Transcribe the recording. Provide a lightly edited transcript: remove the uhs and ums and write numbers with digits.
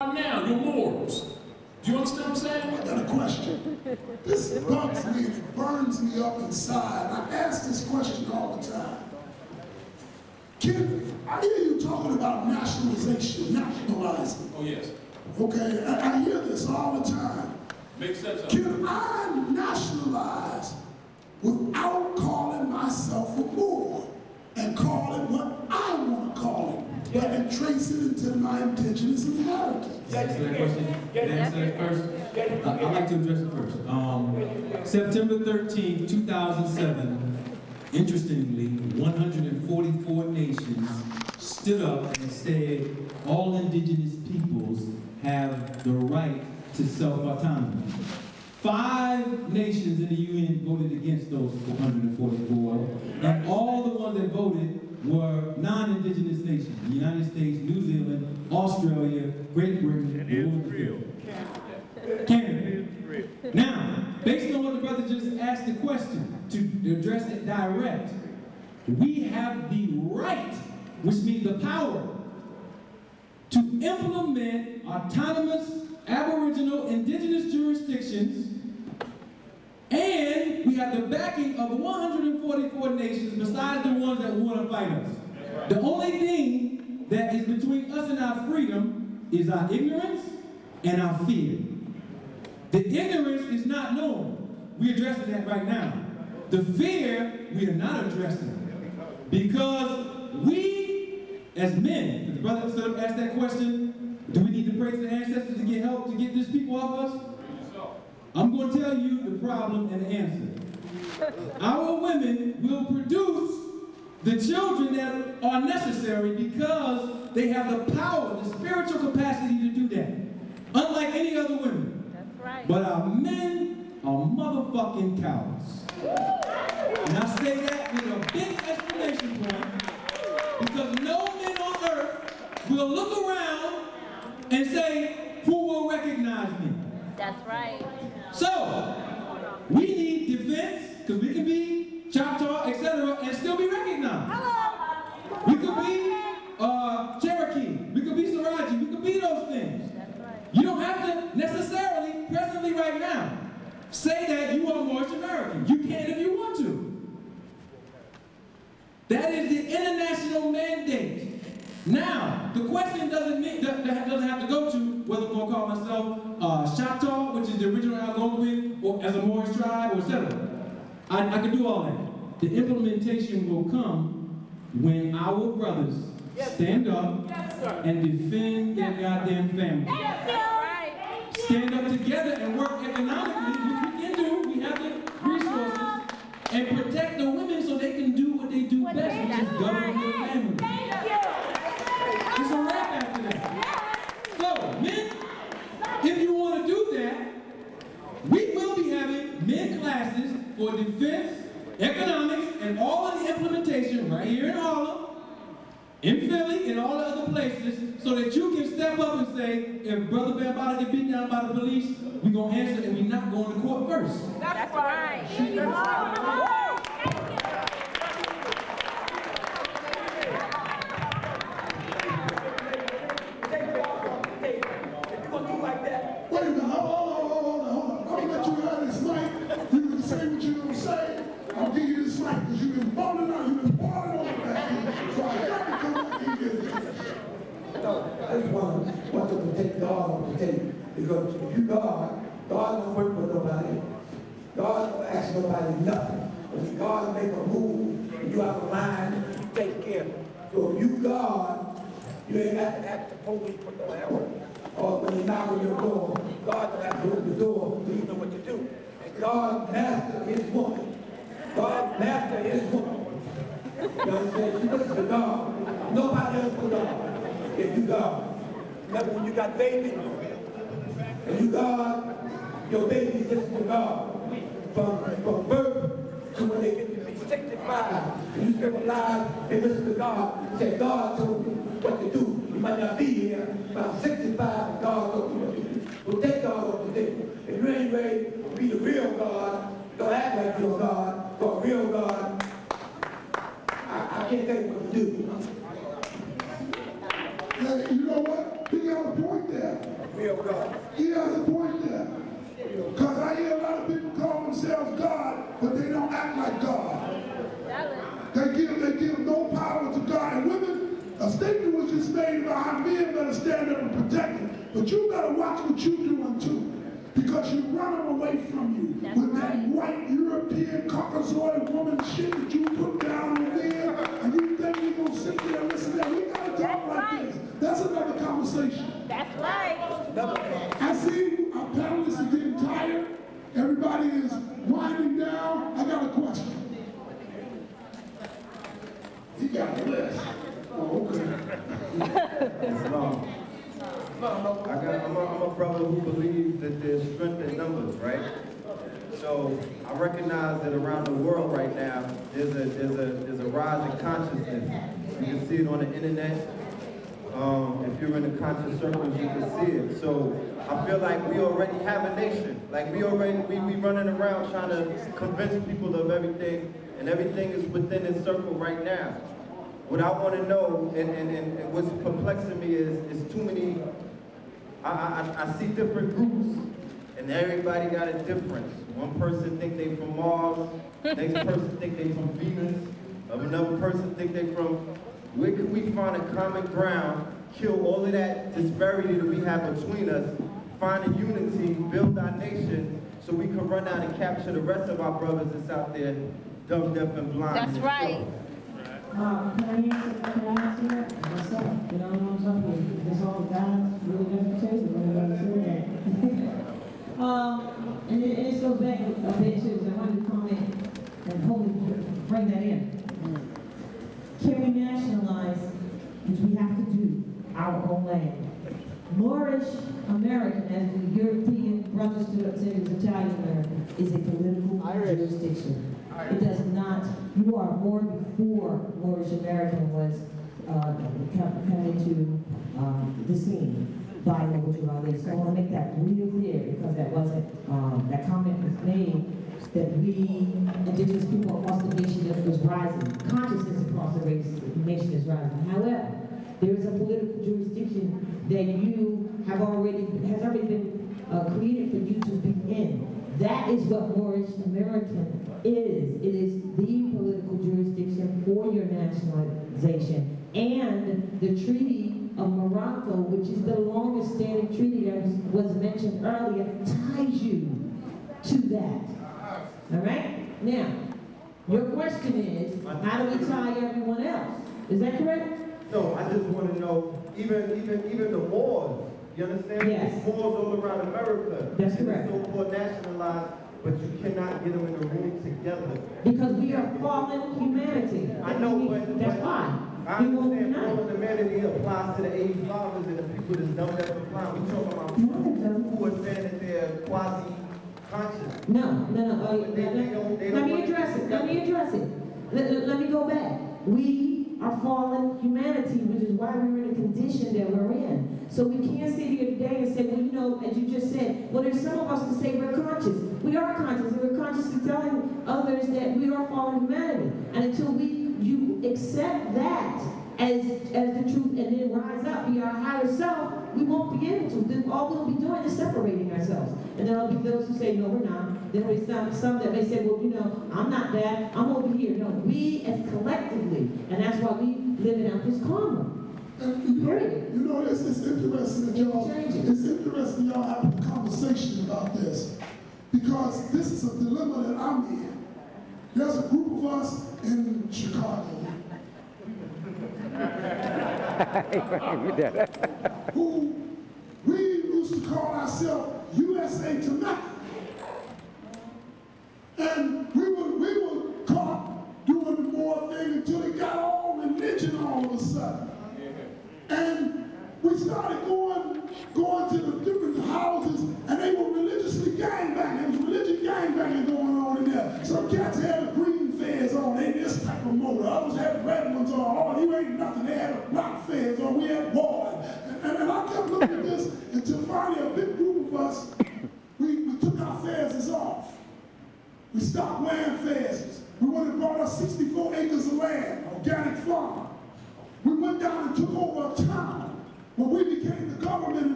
now, your morals. Do you understand what I'm saying? I got a question. This bugs me and it burns me up inside. I ask this question all the time. Kid, I hear you talking about nationalization, nationalizing. Oh, yes. Okay, I hear this all the time. Makes sense. Can I nationalize without calling myself a Moor and call it what I want to call it? But and trace it into my indigenous inheritance. Answer that question. Answer that first. I'd like to address it first. September 13, 2007, interestingly, 144 nations stood up and said all indigenous peoples have the right to self-autonomy. 5 nations in the UN voted against those 144, and all the ones that voted were non-indigenous nations: the United States, New Zealand, Australia, Great Britain, and Canada. Now, based on what the brother just asked the question, to address it direct, we have the right, which means the power, to implement autonomous Aboriginal indigenous jurisdictions, and we have the backing of 144 nations besides the ones that want to fight us. The only thing that is between us and our freedom is our ignorance and our fear. The ignorance is not known. We're addressing that right now. The fear, we are not addressing. Because we, as men, the brother stood up asked that question, do we need to pray to the ancestors to get help to get these people off us? I'm going to tell you the problem and the answer. Our women will produce the children that are necessary because they have the power, the spiritual capacity to do that. Unlike any other women. That's right. But our men are motherfucking cowards. And I say that with a big exclamation point because no men on earth will look around and say, who will recognize me? That's right. So, we need defense, because we can be Choctaw, etc., and still be recognized. Hello. We could be Cherokee, we could be Saraji, we could be those things. That's right. You don't have to necessarily, presently right now, say that you are Moorish American. You can if you want to. That is the international mandate. Now, the question doesn't have to go to whether I'm going to call myself Choctaw, which is the original Algonquin, or as a Moorish tribe, or etc. I can do all that. The implementation will come when our brothers stand up and defend their goddamn family. Stand up together and work economically, which we can do. We have the resources, and protect the women so they can do what they do best, which is govern their family. It's a wrap after that. So, men, if you want to do that, we will be having men classes for defense, economics, and all of the implementation right here in Harlem, in Philly, and all the other places, so that you can step up and say, if Brother Bambada get beat down by the police, we're going to answer and we're not going to court first. That's right. Wait a minute, hold on. I'm going to let you have this mic. You can say what you're going to say. I'll give you this mic because you've been balling out, you've been balling on the back. So I got to come up and give it. I just want to protect God on the table. Because if you God don't work with nobody. God don't ask nobody nothing. When God make a move, and you have a line, you take care of it. So if you God, you ain't got to ask the police for no help. Or when they knock on your door, God don't have to open the door, so you know what to do. And God master his woman. God master his woman. You understand? She looks to God. Nobody else but God. If you God. Remember when you got babies, and you God, your babies listen to God. From birth to when they get to be 65, and you still alive, they listen to God. You say, God told me what to do. You might not be here, but I'm 65 and God told me what to do. So take God off the table. If you ain't ready to be the real God, don't act like you're God, for a real God, I can't tell you what to do. Hey, you know what? He got a point there. real God. He has a point there. Because I hear a lot of people call themselves God, but they don't act like God. They give no power to God. And women, a statement was just made about how men better stand up and protect it. But you better watch what you're doing too. Because you're running away from you. That's with right. that white European Caucasoid woman shit that you put down on there, and you think you're going to sit there and listen to that. We got to talk That's like right. this. That's another conversation. That's right. I see our panelists are getting tired. Everybody is winding down. I got a question. He got a list. Oh, okay. I'm a brother who believes that there's strength in numbers, right? So I recognize that around the world right now, there's a rise in consciousness. You can see it on the internet. If you're in the conscious circles, you can see it. So I feel like we already have a nation. Like we running around trying to convince people of everything, and everything is within this circle right now. What I want to know, and what's perplexing me is too many. I see different groups, and everybody got a difference. One person think they from Mars, next person think they from Venus, another person think they from. Where can we find a common ground, kill all of that disparity that we have between us, find a unity, build our nation, so we can run out and capture the rest of our brothers that's out there, dumb, deaf, and blind. That's right. Can I answer that? Myself, you know what I'm talking about? That's all God's really reputation, and it goes back a bit too, so I wanted to comment and hopefully bring that in. Can we nationalize, which we have to do, our own land? Moorish American, as the European brothers to it said it was Italian American, is a political jurisdiction. It does not, you are more before Moorish American was coming to the scene by Noble Raleigh. So I want to make that real clear because that wasn't, that comment was made that we, Indigenous people across the nation, is rising. Consciousness across the nation is rising. However, there is a political jurisdiction that you have already, has already been created for you to be in. That is what Moorish American is. It is the political jurisdiction for your nationalization. And the Treaty of Morocco, which is the longest standing treaty that was mentioned earlier, ties you to that. All right? Now, your question is, how do we tie everyone else? Is that correct? No, I just want to know, even the Moors, you understand? Yes. There's Moors all around America. That's correct. So-called nationalized, but you cannot get them in the room together. Because we are fallen humanity. I know, but that's why. I understand fallen humanity applies to the 85ers and the people that's dumb that apply. We talking about people who are saying that they're quasi-conscious. No. They don't Let me address it. Let me go back. We are fallen humanity, which is why we're in the condition that we're in. So we can't sit here today and say, well, you know, as you just said, well, there's some of us that say we're conscious. We are conscious, and we're consciously telling others that we are fallen humanity. And until you accept that as the truth and then rise up, be our higher self, we won't be able to. Then all we'll be doing is separating ourselves. And there'll be those who say, no, we're not. Then there'll be some that may say, well, you know, I'm not that, I'm over here. No, we as collectively, and that's why we live out this karma. Period. You know, it's interesting that y'all, it's interesting y'all having a conversation about this, because this is a dilemma that I'm in. There's a group of us in Chicago who we used to call ourselves USA Tobacco. And we were caught doing the more thing until it got all religion all of a sudden. And we started going to the different houses, and they were religiously gangbanging. There was religious gangbanging going on in there. Some cats had a green fez on, they this type of motor. Others had red ones on. Oh, you ain't nothing. They had a black fez on. We had boys. And I kept looking at this until finally a big group of us, we took our fezes off. We stopped wearing fezes. We went and bought us 64 acres of land, organic farm. We went down and took over a town where we became the government.